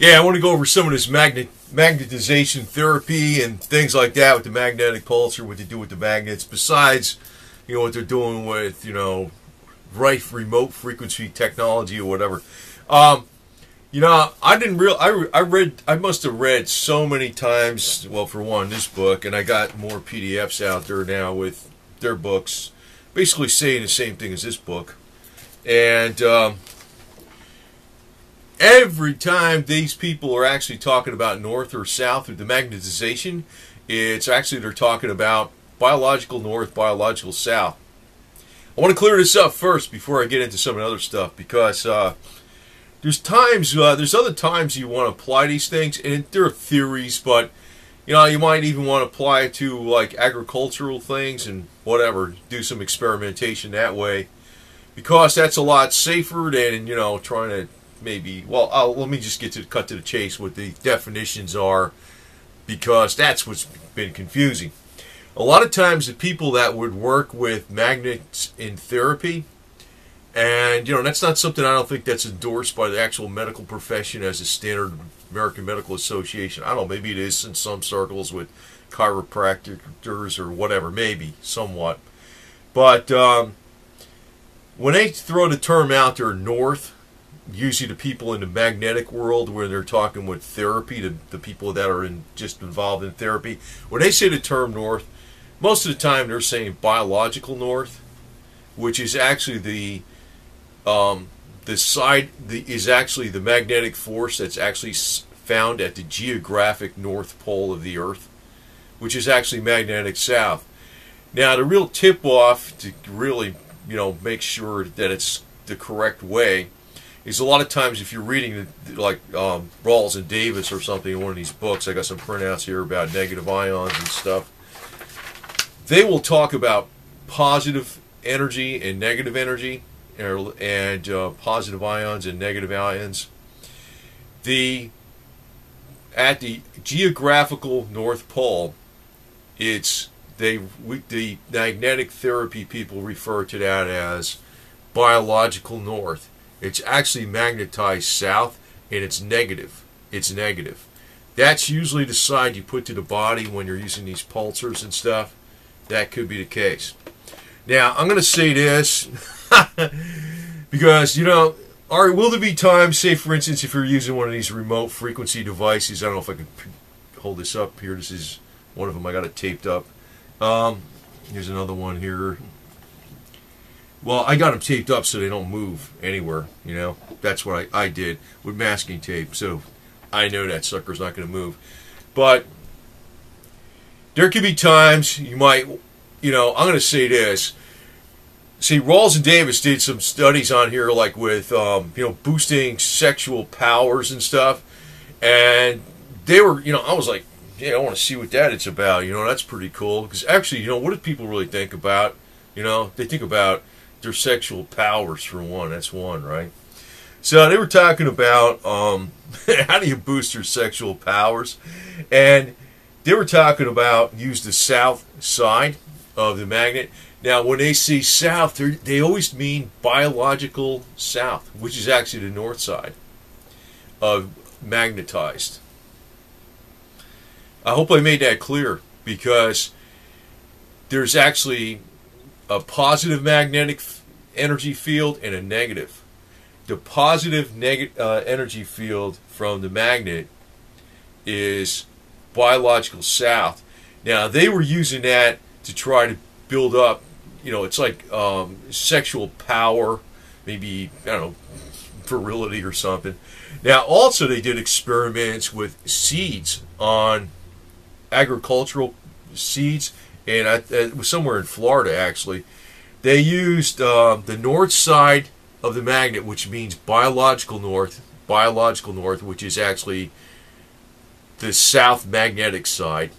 Yeah, I want to go over some of this magnetization therapy and things like that with the magnetic pulsar, what they do with the magnets, besides, what they're doing with, remote frequency technology or whatever. I didn't I must have read so many times, well, for one, this book, and I got more PDFs out there now with their books, basically saying the same thing as this book. And every time these people are actually talking about north or south with the magnetization, it's actually they're talking about biological north, biological south. I want to clear this up first before I get into some of the other stuff, because there's other times you want to apply these things, and there are theories, but you might even want to apply it to like agricultural things and whatever, do some experimentation that way, because that's a lot safer than trying to maybe. Well, let me just cut to the chase what the definitions are, because that's what's been confusing. A lot of times the people that would work with magnets in therapy, and that's not something, I don't think that's endorsed by the actual medical profession as a standard American Medical Association. I don't know, maybe it is in some circles with chiropractors or whatever, maybe, somewhat. But when they throw the term out there, north, usually the people in the magnetic world where they're talking with therapy, the people that are just involved in therapy, when they say the term north, most of the time they're saying biological north, which is actually the magnetic force that's actually found at the geographic north pole of the Earth, which is actually magnetic south. Now, the real tip-off to really, make sure that it's the correct way is a lot of times if you're reading like Rawls and Davis or something in one of these books, I got some printouts here about negative ions and stuff, they will talk about positive energy and negative energy, and positive ions and negative ions. At the geographical North Pole, the magnetic therapy people refer to that as biological north. It's actually magnetized south, and it's negative. It's negative. That's usually the side you put to the body when you're using these pulsars and stuff. That could be the case. Now, I'm going to say this because, all right, will there be times, say, for instance, if you're using one of these remote frequency devices, I don't know if I can hold this up here. This is one of them. I got it taped up. Here's another one here. Well, I got them taped up so they don't move anywhere, That's what I did with masking tape, so I know that sucker's not going to move. But there could be times you might, I'm going to say this. See, Rawls and Davis did some studies on here, like with, boosting sexual powers and stuff. And they were, I was like, yeah, I want to see what that it's about. That's pretty cool. Because actually, what do people really think about? They think about their sexual powers, for one. That's one, right? So they were talking about how do you boost your sexual powers. And they were talking about use the south side of the magnet. Now, when they say south, they always mean biological south, which is actually the north side of magnetized. I hope I made that clear, because there's actually a positive magnetic energy field and a negative. The positive energy field from the magnet is biological south. Now, they were using that to try to build up, it's like sexual power, maybe, I don't know, virility or something. Now, also they did experiments with seeds, on agricultural seeds, and it was somewhere in Florida, actually. They used the north side of the magnet, which means biological north, which is actually the south magnetic side.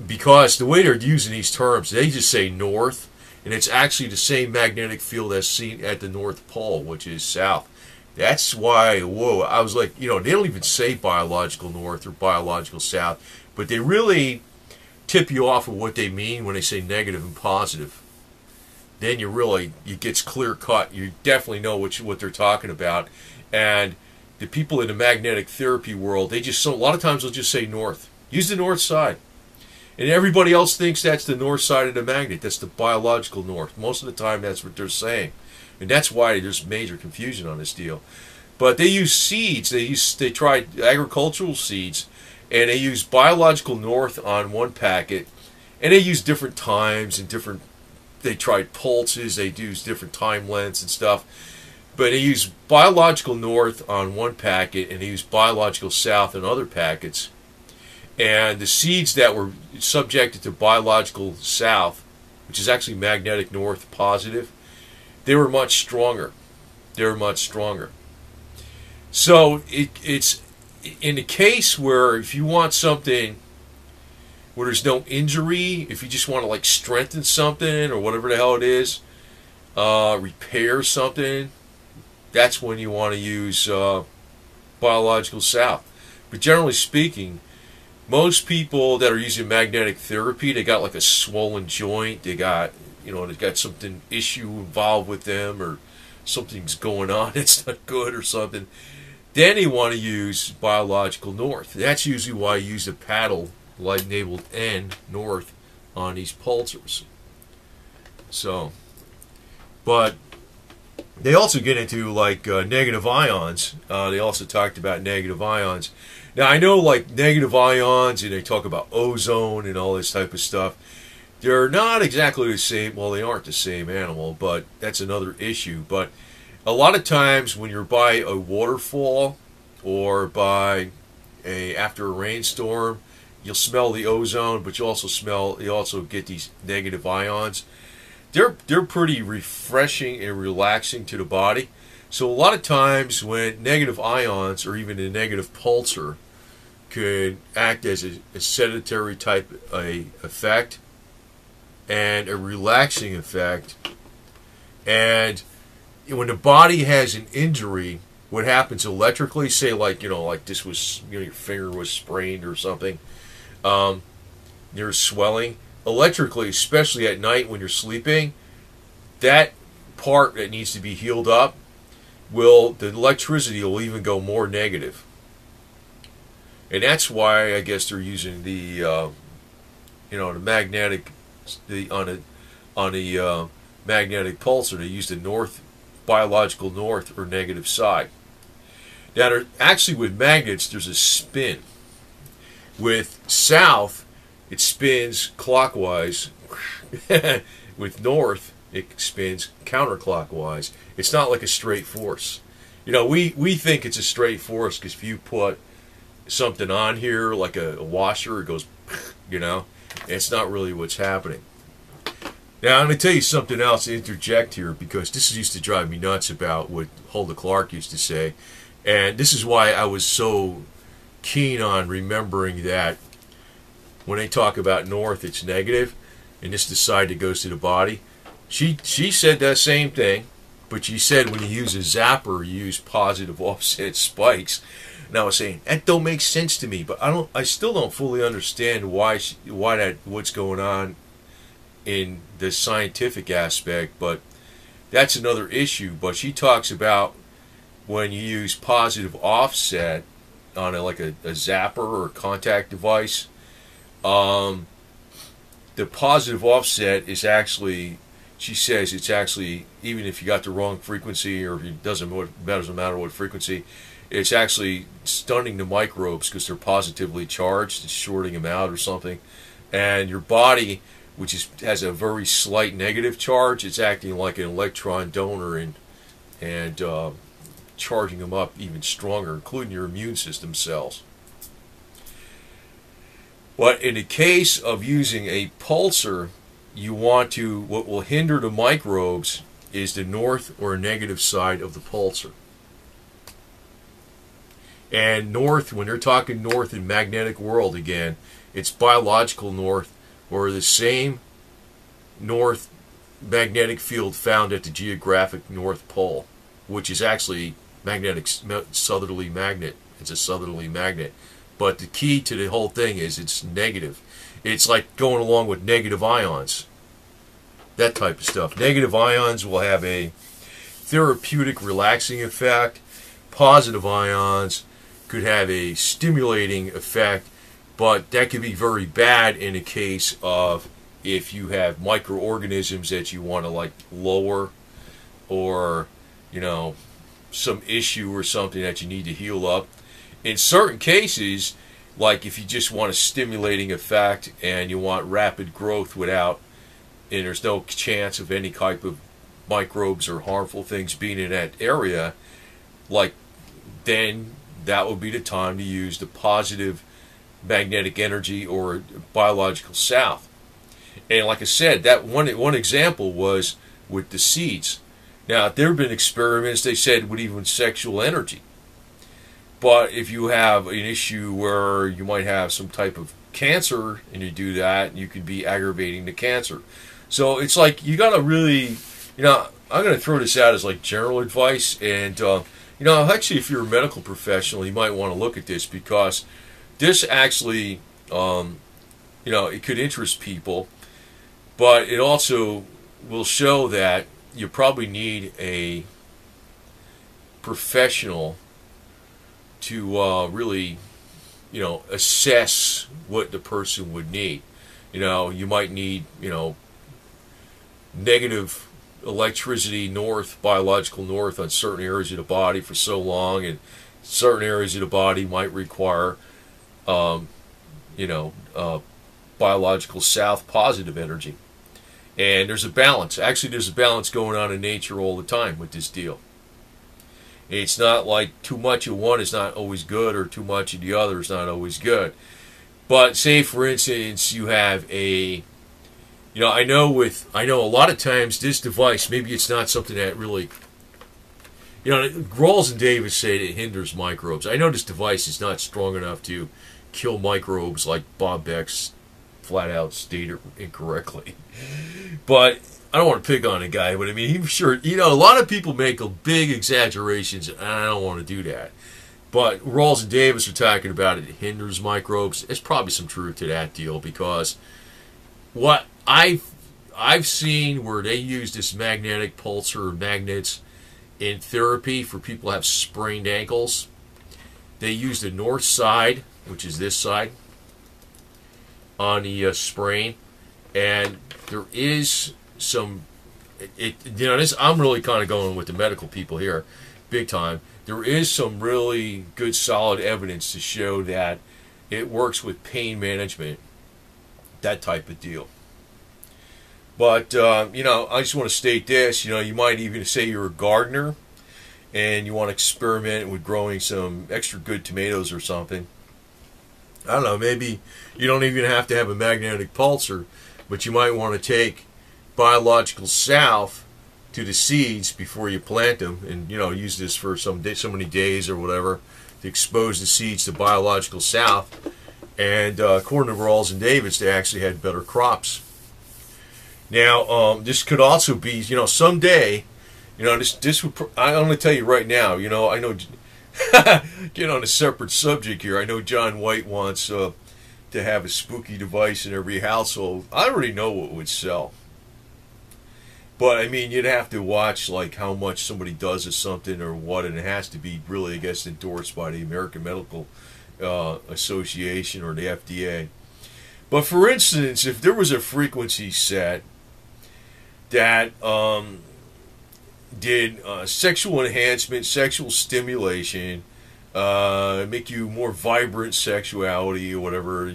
Because the way they're using these terms, they just say north, and it's actually the same magnetic field as seen at the North Pole, which is south. That's why, whoa, I was like, they don't even say biological north or biological south, but they really tip you off of what they mean when they say negative and positive. Then it gets clear cut. You definitely know what they're talking about. And the people in the magnetic therapy world, they just, so a lot of times they'll just say north. Use the north side. And everybody else thinks that's the north side of the magnet. That's the biological north. Most of the time that's what they're saying. And that's why there's major confusion on this deal. But they use seeds. They tried agricultural seeds, and they use biological north on one packet, and they use different times and different. They tried pulses. They used different time lengths and stuff. But they use biological north on one packet, and they use biological south on other packets. And the seeds that were subjected to biological south, which is actually magnetic north positive, they were much stronger. They were much stronger. So it's in the case where if you want something where there's no injury, if you just want to like strengthen something or whatever the hell it is, repair something, that's when you want to use biological south. But generally speaking, most people that are using magnetic therapy, they got like a swollen joint, they got, they've got something issue involved with them, or something's going on, it's not good or something. Then you want to use biological north. That's usually why you use a paddle, light-enabled N, north, on these pulsars. So, but they also get into like negative ions. They also talked about negative ions. Now I know like negative ions, and they talk about ozone and all this type of stuff. They're not exactly the same. Well, they aren't the same animal, but that's another issue. But a lot of times when you're by a waterfall or by after a rainstorm, you'll smell the ozone, but you also get these negative ions. They're pretty refreshing and relaxing to the body. So a lot of times when negative ions or even a negative pulsar could act as a sedentary type effect and a relaxing effect, and when the body has an injury, what happens electrically, say like this was, your finger was sprained or something, there's swelling electrically, especially at night when you're sleeping, that part that needs to be healed up, the electricity will even go more negative. And that's why I guess they're using the the magnetic, on a magnetic pulsar, they use the north, biological north or negative side. Now, actually with magnets, there's a spin. With south, it spins clockwise. With north, it spins counterclockwise. It's not like a straight force. We think it's a straight force because if you put something on here like a washer, it goes, it's not really what's happening. Now, I'm going to tell you something else to interject here, because this used to drive me nuts about what Hulda Clark used to say. And this is why I was so keen on remembering that when they talk about north, it's negative, and it's the side that goes to the body. She said that same thing, but she said when you use a zapper, you use positive offset spikes. And I was saying, that don't make sense to me, but I still don't fully understand what's going on in the scientific aspect, but that's another issue. But she talks about when you use positive offset on a zapper or a contact device, the positive offset is actually, she says it's actually, even if you got the wrong frequency, or it doesn't matter what frequency, it's actually stunning the microbes because they're positively charged. It's shorting them out or something. And your body, which has a very slight negative charge, it's acting like an electron donor and charging them up even stronger, including your immune system cells. But in the case of using a pulsar, what will hinder the microbes is the north or negative side of the pulsar. And north, when they're talking north in magnetic world again, it's biological north, or the same north magnetic field found at the geographic North Pole, which is actually southerly magnet. It's a southerly magnet. But the key to the whole thing is it's negative. It's like going along with negative ions. That type of stuff. Negative ions will have a therapeutic relaxing effect. positive ions could have a stimulating effect, but that could be very bad in a case of if you have microorganisms that you want to like lower, or some issue or something that you need to heal up. In certain cases, like if you just want a stimulating effect and you want rapid growth and there's no chance of any type of microbes or harmful things being in that area, then that would be the time to use the positive magnetic energy or biological south. And like I said, that one example was with the seeds. Now, there have been experiments, they said, with even sexual energy. But if you have an issue where you might have some type of cancer and you do that, you could be aggravating the cancer. So it's like you got to really, I'm going to throw this out as like general advice. And, actually, if you're a medical professional, you might want to look at this, because this actually, it could interest people. But it also will show that you probably need a professional to really, assess what the person would need. You might need, negative electricity north, biological north on certain areas of the body for so long, and certain areas of the body might require, biological south, positive energy. And there's a balance. Actually, there's a balance going on in nature all the time with this deal. It's not like too much of one is not always good, or too much of the other is not always good. But say, for instance, you have I know a lot of times this device, maybe it's not something that really, Rawls and Davis say it hinders microbes. I know this device is not strong enough to kill microbes like Bob Beck's flat out stated incorrectly. But I don't want to pick on a guy, but I mean, he's sure, a lot of people make big exaggerations, and I don't want to do that. But Rawls and Davis are talking about it hinders microbes. There's probably some truth to that deal, because what I've seen where they use this magnetic pulsar or magnets in therapy for people who have sprained ankles, they use the north side, which is this side, on the sprain, and there is some, I'm really kind of going with the medical people here, big time. There is some really good solid evidence to show that it works with pain management, that type of deal. But, I just want to state this, you might even say you're a gardener and you want to experiment with growing some extra good tomatoes or something. I don't know, maybe you don't even have to have a magnetic pulsar, but you might want to take biological south to the seeds before you plant them, and use this for so many days or whatever to expose the seeds to biological south. And according to Rawls and Davis, they actually had better crops. Now, this could also be, someday, this would, I'm going to tell you right now, I know, get on a separate subject here. I know John White wants to have a spooky device in every household. I already know what would sell. But, I mean, you'd have to watch, like, how much somebody does of something or what, and it has to be really, I guess, endorsed by the American Medical Association or the FDA. But, for instance, if there was a frequency set that did sexual enhancement, sexual stimulation, make you more vibrant sexuality or whatever,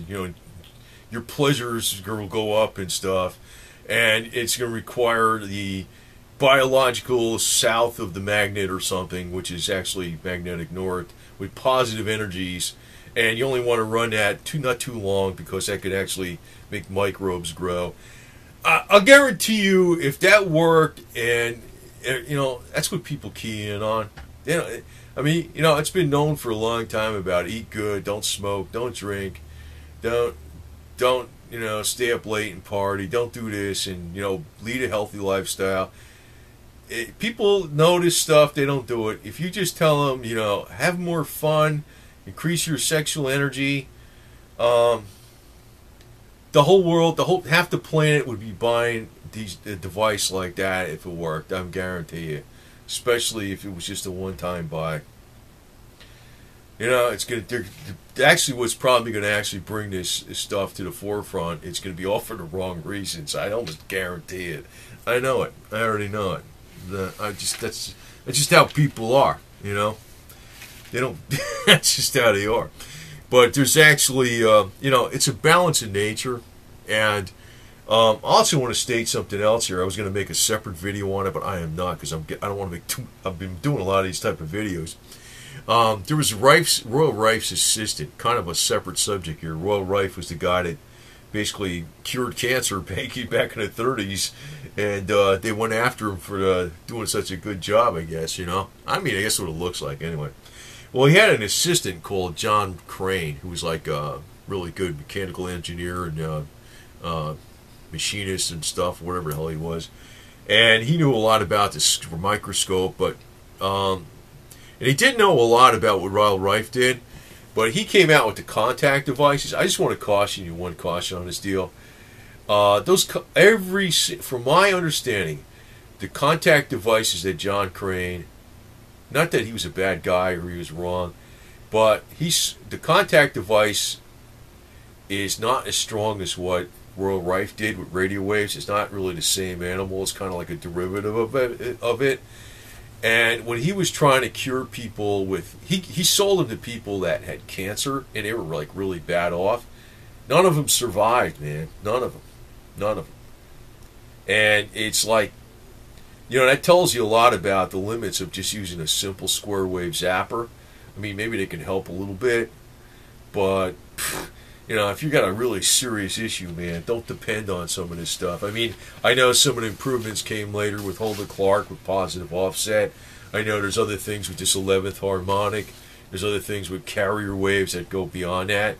your pleasures will go up and stuff, and it's going to require the biological south of the magnet or something, which is actually magnetic north, with positive energies, and you only want to run that not too long, because that could actually make microbes grow. I'll guarantee you, if that worked, and that's what people key in on. I mean, it's been known for a long time about eat good, don't smoke, don't drink, don't stay up late and party, don't do this, and lead a healthy lifestyle. People know this stuff, they don't do it. If you just tell them, have more fun, increase your sexual energy, the whole world, half the planet would be buying a device like that if it worked. I guarantee you, especially if it was just a one-time buy. You know, it's going to actually what's probably going to actually bring this stuff to the forefront. It's going to be all for the wrong reasons. I almost guarantee it. I know it. I already know it. That's just how people are. You know, they don't. That's just how they are. But there's actually, you know, it's a balance in nature, and I also want to state something else here. I was going to make a separate video on it, but I am not because I don't want to make. I've been doing a lot of these type of videos. There was Royal Rife's assistant, kind of a separate subject here. Royal Rife was the guy that basically cured cancer back in the 30s, and they went after him for doing such a good job, I guess, you know. I mean, I guess what it looks like anyway. Well, he had an assistant called John Crane, who was like a really good mechanical engineer and machinist and stuff, whatever the hell he was. And he knew a lot about this microscope, but and he did know a lot about what Royal Rife did, but he came out with the contact devices. I just want to caution you one caution on this deal. From my understanding, the contact devices that John Crane, not that he was a bad guy or he was wrong, but the contact device is not as strong as what Royal Rife did with radio waves. It's not really the same animal. It's kind of like a derivative of it. And when he was trying to cure people with, he sold them to people that had cancer, and they were like really bad off. None of them survived, man. None of them. And it's like, you know, that tells you a lot about the limits of just using a simple square wave zapper. I mean, maybe they can help a little bit, but you know, if you got a really serious issue, man, don't depend on some of this stuff. I mean, I know some of the improvements came later with Holder Clark with positive offset. I know there's other things with this 11th harmonic. There's other things with carrier waves that go beyond that,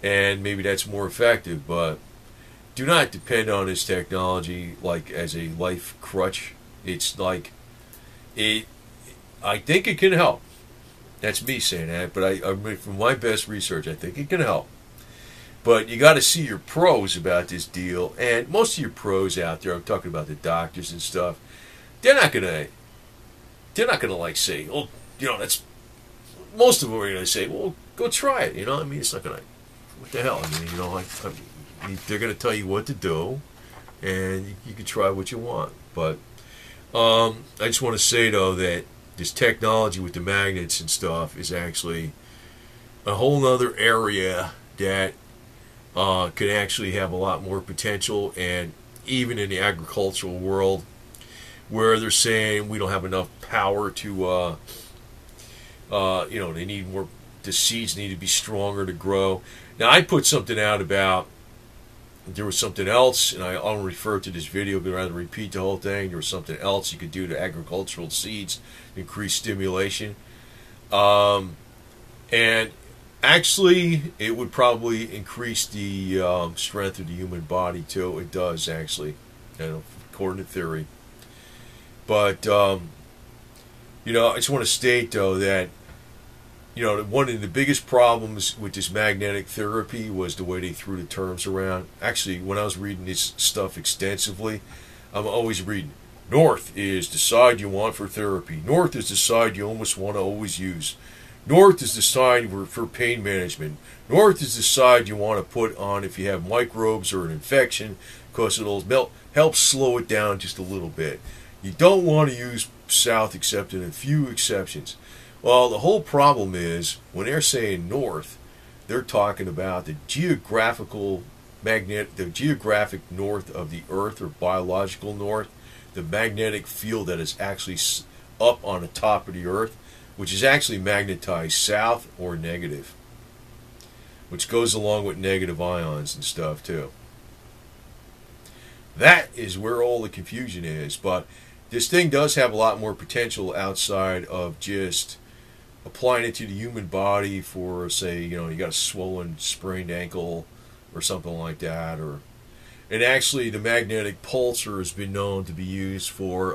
and maybe that's more effective. But do not depend on this technology like as a life crutch. It's like I think it can help. That's me saying that, but from my best research, I think it can help. But you got to see your pros about this deal, and most of your pros out there, I'm talking about the doctors and stuff, they're not gonna like say, oh, you know, that's, most of them are gonna say, well, go try it, you know. I mean, it's not gonna, what the hell? I mean, you know, they're gonna tell you what to do, and you can try what you want. But I just want to say though that this technology with the magnets and stuff is actually a whole nother area that could actually have a lot more potential. And even in the agricultural world, where they're saying we don't have enough power to, you know, they need more, the seeds need to be stronger to grow. Now, I put something out about, there was something else, and I'll refer to this video, but rather repeat the whole thing. There was something else you could do to agricultural seeds, increase stimulation. And actually, it would probably increase the strength of the human body too. It does actually, you know, according to theory. But you know, I just want to state though that, you know, one of the biggest problems with this magnetic therapy was the way they threw the terms around. Actually, when I was reading this stuff extensively, I'm always reading, north is the side you want for therapy. North is the side you almost want to always use. North is the side for pain management. North is the side you want to put on if you have microbes or an infection, because it'll help slow it down just a little bit. You don't want to use south except in a few exceptions. Well, the whole problem is, when they're saying north, they're talking about the geographic north of the earth, or biological north, the magnetic field that is actually up on the top of the earth, which is actually magnetized south or negative, which goes along with negative ions and stuff too. That is where all the confusion is. But this thing does have a lot more potential outside of just applying it to the human body for, say, you know, you got a swollen, sprained ankle or something like that, or, and actually the magnetic pulsar has been known to be used for,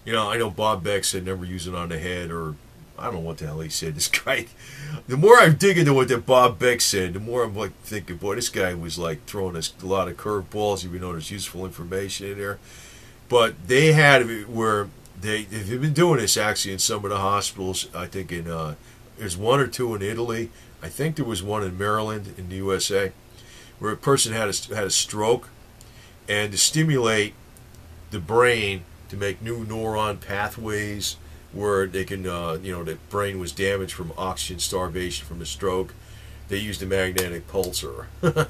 you know, I know Bob Beck said never use it on the head, or I don't know what the hell he said. This guy, the more I dig into what that Bob Beck said, the more I'm like thinking, boy, this guy was like throwing us a lot of curveballs, even though there's useful information in there. But they had it where they've been doing this actually in some of the hospitals. I think there's one or two in Italy. I think there was one in Maryland in the USA, where a person had a stroke, and to stimulate the brain to make new neuron pathways where they can, the brain was damaged from oxygen starvation from a stroke. They used a magnetic pulsar, and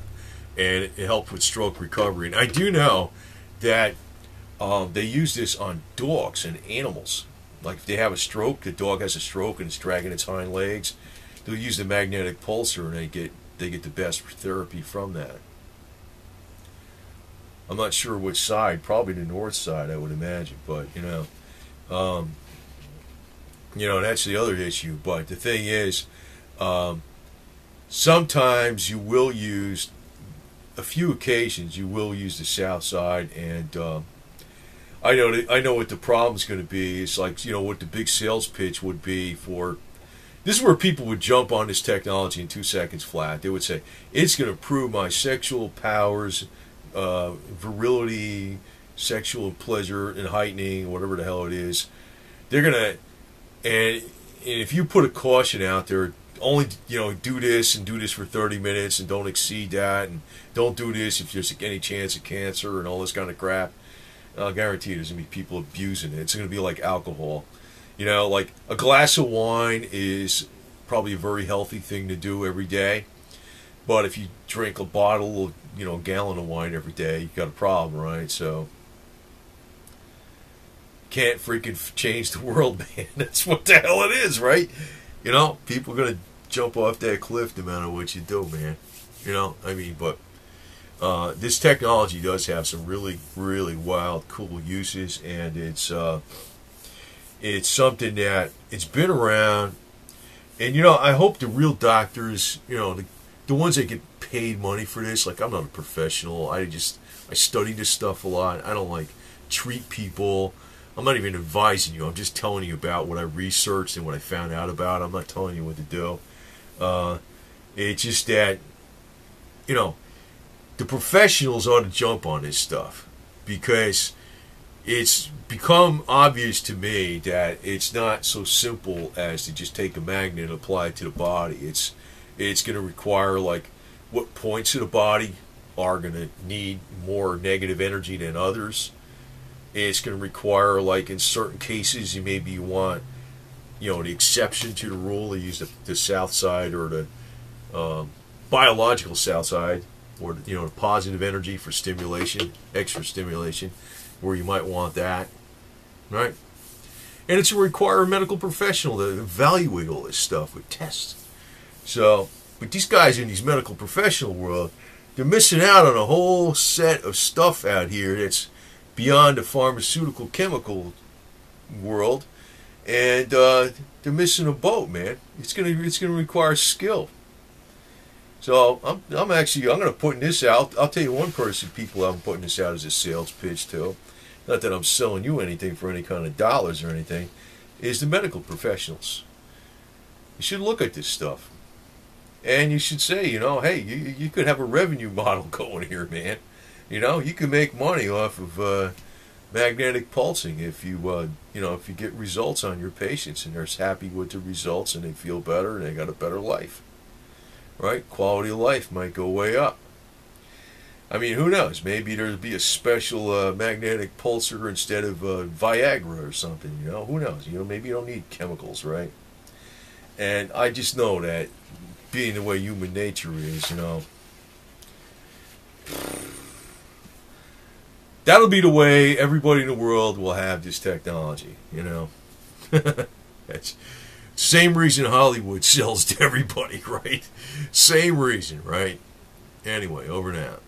it helped with stroke recovery. And I do know that they use this on dogs and animals. Like if they have a stroke, the dog has a stroke and it's dragging its hind legs, they'll use the magnetic pulsar and they get the best therapy from that. I'm not sure which side, probably the north side, I would imagine, but that's the other issue. But the thing is, sometimes you will use, a few occasions you will use the south side, and I know what the problem's going to be. It's like, what the big sales pitch would be for. This is where people would jump on this technology in 2 seconds flat. They would say, it's going to improve my sexual powers, virility, sexual pleasure and heightening, whatever the hell it is. They're going to, and if you put a caution out there, only, do this and do this for 30 minutes and don't exceed that, and don't do this if there's any chance of cancer and all this kind of crap, I'll guarantee you there's going to be people abusing it. It's going to be like alcohol. Like a glass of wine is probably a very healthy thing to do every day. But if you drink a bottle of, a gallon of wine every day, you've got a problem, right? So, can't freaking change the world, man. That's what the hell it is, right? People are going to jump off that cliff no matter what you do, man. But this technology does have some really, really wild, cool uses, and it's something that it's been around. And I hope the real doctors, the ones that get paid money for this, like I'm not a professional. I study this stuff a lot. I don't treat people. I'm not even advising you. I'm just telling you about what I researched and what I found out about. I'm not telling you what to do. It's just that, the professionals ought to jump on this stuff, because it's become obvious to me that it's not so simple as to just take a magnet and apply it to the body. It's going to require, what points of the body are going to need more negative energy than others. It's going to require, in certain cases, maybe you want, the exception to the rule. They use the south side, or the biological south side, or the positive energy for stimulation, extra stimulation, where you might want that, right? And it's going to require a medical professional to evaluate all this stuff with tests. So, but these guys in these medical professional world, they're missing out on a whole set of stuff out here that's beyond the pharmaceutical chemical world, and they're missing a boat, man. It's gonna require skill. So I'm going to put this out. I'll tell you one person, people, I'm putting this out as a sales pitch to. Not that I'm selling you anything for any kind of dollars or anything. Is the medical professionals. You should look at this stuff, and you should say, hey, you could have a revenue model going here, man. You can make money off of magnetic pulsing if you if you get results on your patients, and they're happy with the results and they feel better and they got a better life. Right? Quality of life might go way up. Who knows? Maybe there'll be a special magnetic pulsar instead of Viagra or something. Who knows? Maybe you don't need chemicals, right? And I just know that, being the way human nature is, that'll be the way everybody in the world will have this technology, That's same reason Hollywood sells to everybody, right? Same reason, right? Anyway, over and out.